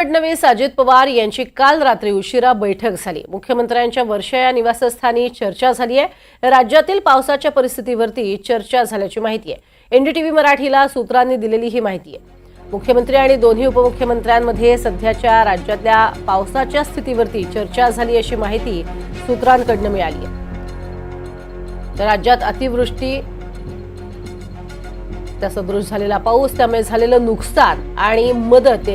फडणवीस अजित पवार यांची काल रात्री उशिरा बैठक झाली। मुख्यमंत्र्यांच्या वर्षा या निवासस्थानी चर्चा झाली आहे। राज्यातील पावसाच्या परिस्थितीवरती चर्चा झाल्याची माहिती आहे। एनडीटीव्ही मराठीला सूत्रांनी दिलेली ही माहिती आहे। मुख्यमंत्री आणि दोन्ही उपमुख्यमंत्र्यांमध्ये सध्याच्या राज्यातल्या पावसाच्या स्थितीवरती चर्चा झाली अशी माहिती सूत्रांकडून मिळाली आहे। तर राज्यात अतिवृष्टी त्यासदृश झालेला पाऊस, त्यामुळे झालेलं नुकसान आणि मदत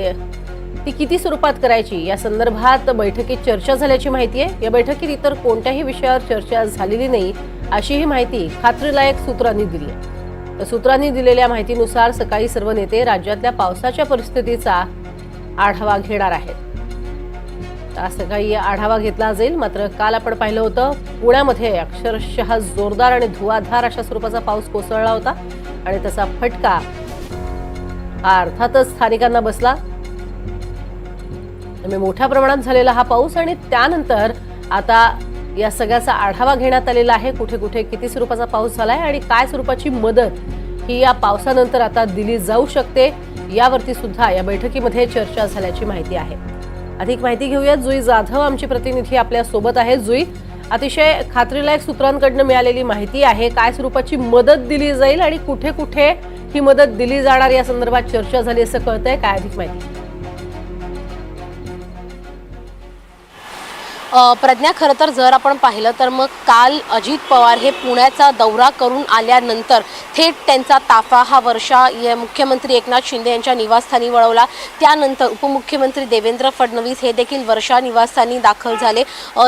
ती किती स्वरूपात करायची या संदर्भात बैठकीत चर्चा झाल्याची माहिती आहे। या बैठकीत इतर कोणत्याही विषयावर चर्चा झालेली नाही अशी ही माहिती खात्रीलायक सूत्रांनी दिली आहे। तर सूत्रांनी दिलेल्या माहितीनुसार सकाळी सर्व नेते राज्यातल्या पावसाच्या परिस्थितीचा आढावा घेणार आहेत। आज सकाळी आढावा घेतला जाईल। मात्र काल आपण पाहिलं होतं पुण्यामध्ये अक्षरशः जोरदार आणि धुवाधार अशा स्वरूपाचा पाऊस कोसळला होता आणि त्याचा फटका अर्थातच स्थानिकांना बसला। मोठ्या प्रमाणात झालेला हा पाऊस आणि त्यानंतर आता या सगळ्याचा आढावा घेण्यात आलेला आहे। कुठे कुठे किती स्वरूपाचा पाऊस झालाय आणि काय स्वरूपाची मदत ही या पावसानंतर आता दिली जाऊ शकते यावरती सुद्धा या बैठकीमध्ये चर्चा झाल्याची माहिती आहे। अधिक माहिती घेऊयात। जुई जाधव आमची प्रतिनिधी आपल्या सोबत आहे। जुई, अतिशय खात्रीलायक सूत्रांकडून मिळालेली माहिती आहे। काय स्वरूपाची मदत दिली जाईल आणि कुठे कुठे ही मदत दिली जाणार या संदर्भात चर्चा झाली असं कळतंय, काय अधिक माहिती? प्रज्ञा, खरं तर जर आपण पाहिलं तर मग काल अजित पवार हे पुण्याचा दौरा करून आल्यानंतर थेट त्यांचा ताफा हा वर्षा मुख्यमंत्री एकनाथ शिंदे यांच्या निवासस्थानी वळवला। त्यानंतर उपमुख्यमंत्री देवेंद्र फडणवीस हे देखील वर्षा निवासस्थानी दाखल झाले।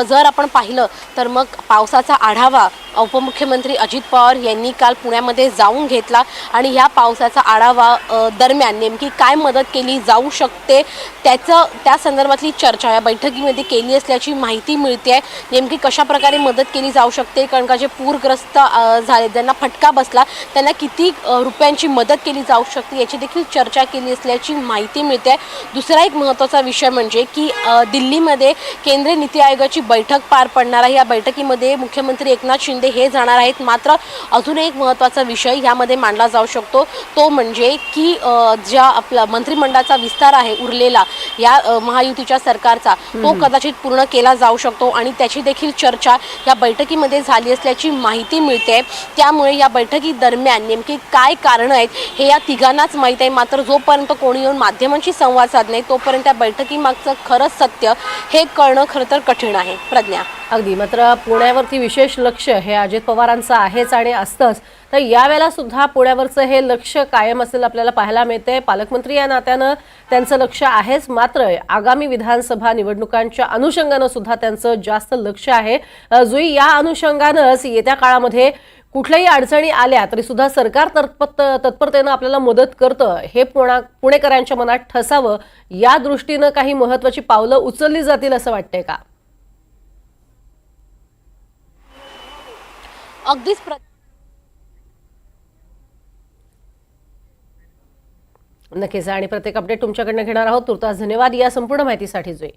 जर आपण पाहिलं तर मग पावसाचा आढावा उपमुख्यमंत्री अजित पवार यांनी काल पुण्यामध्ये जाऊन घेतला आणि ह्या पावसाचा आढावा दरम्यान नेमकी काय मदत केली जाऊ शकते त्या संदर्भातली चर्चा या बैठकीमध्ये केली असल्याची माहिती मिळते। नेमकी कशा प्रकारे मदत केली जाऊ शकते, कारण का जे पूरग्रस्त झाले ज्यांना फटका बसला त्यांना किती रुपयांची मदत केली जाऊ शकते याची देखील चर्चा केली असल्याची माहिती मिळते। दुसरा एक महत्त्वाचा विषय म्हणजे की दिल्लीमध्ये केंद्रीय नीती आयोगाची बैठक पार पडणार आहे। या बैठकीमध्ये मुख्यमंत्री एकनाथ शिंदे हे जाणार आहेत। मात्र अजून एक महत्त्वाचा विषय यामध्ये मांडला जाऊ शकतो तो म्हणजे की ज्या आपला मंत्रिमंडळाचा विस्तार आहे उरलेला या महायुतीच्या सरकारचा तो कदाचित पूर्ण केला जाऊ शकतो आणि त्याची देखील चर्चा या बैठकीमध्ये झाली असल्याची माहिती मिळते। त्यामुळे या बैठकी दरम्यान नेमकी काय कारण आहेत हे या तिघांनाच माहीत आहे। मात्र जोपर्यंत कोणी येऊन माध्यमांशी संवाद साधत नाही तोपर्यंत या बैठकीमागचं खरंच सत्य हे कळणं खरं तर कठीण आहे। प्रज्ञा, अगदी, मात्र पुण्यावरती विशेष लक्ष हे अजित पवारांचं आहेच आणि असतंच। तर यावेळेला सुद्धा पुण्यावरचं हे लक्ष कायम असेल आपल्याला पाहायला मिळते। पालकमंत्री या नात्यानं त्यांचं लक्ष आहेच, मात्र आगामी विधानसभा निवडणुकांच्या अनुषंगानं सुद्धा त्यांचं जास्त लक्ष आहे। जुई, या अनुषंगानंच येत्या काळामध्ये कुठल्याही अडचणी आल्या तरी सुद्धा सरकार तत्परतेनं आपल्याला मदत करतं हे पुणेकरांच्या मनात ठसावं या दृष्टीनं काही महत्त्वाची पावलं उचलली जातील असं वाटतंय का? अगदीच नक्कीच, आणि प्रत्येक अपडेट तुमच्याकडनं घेणार आहोत। तुर्तास धन्यवाद या संपूर्ण माहितीसाठी जुई।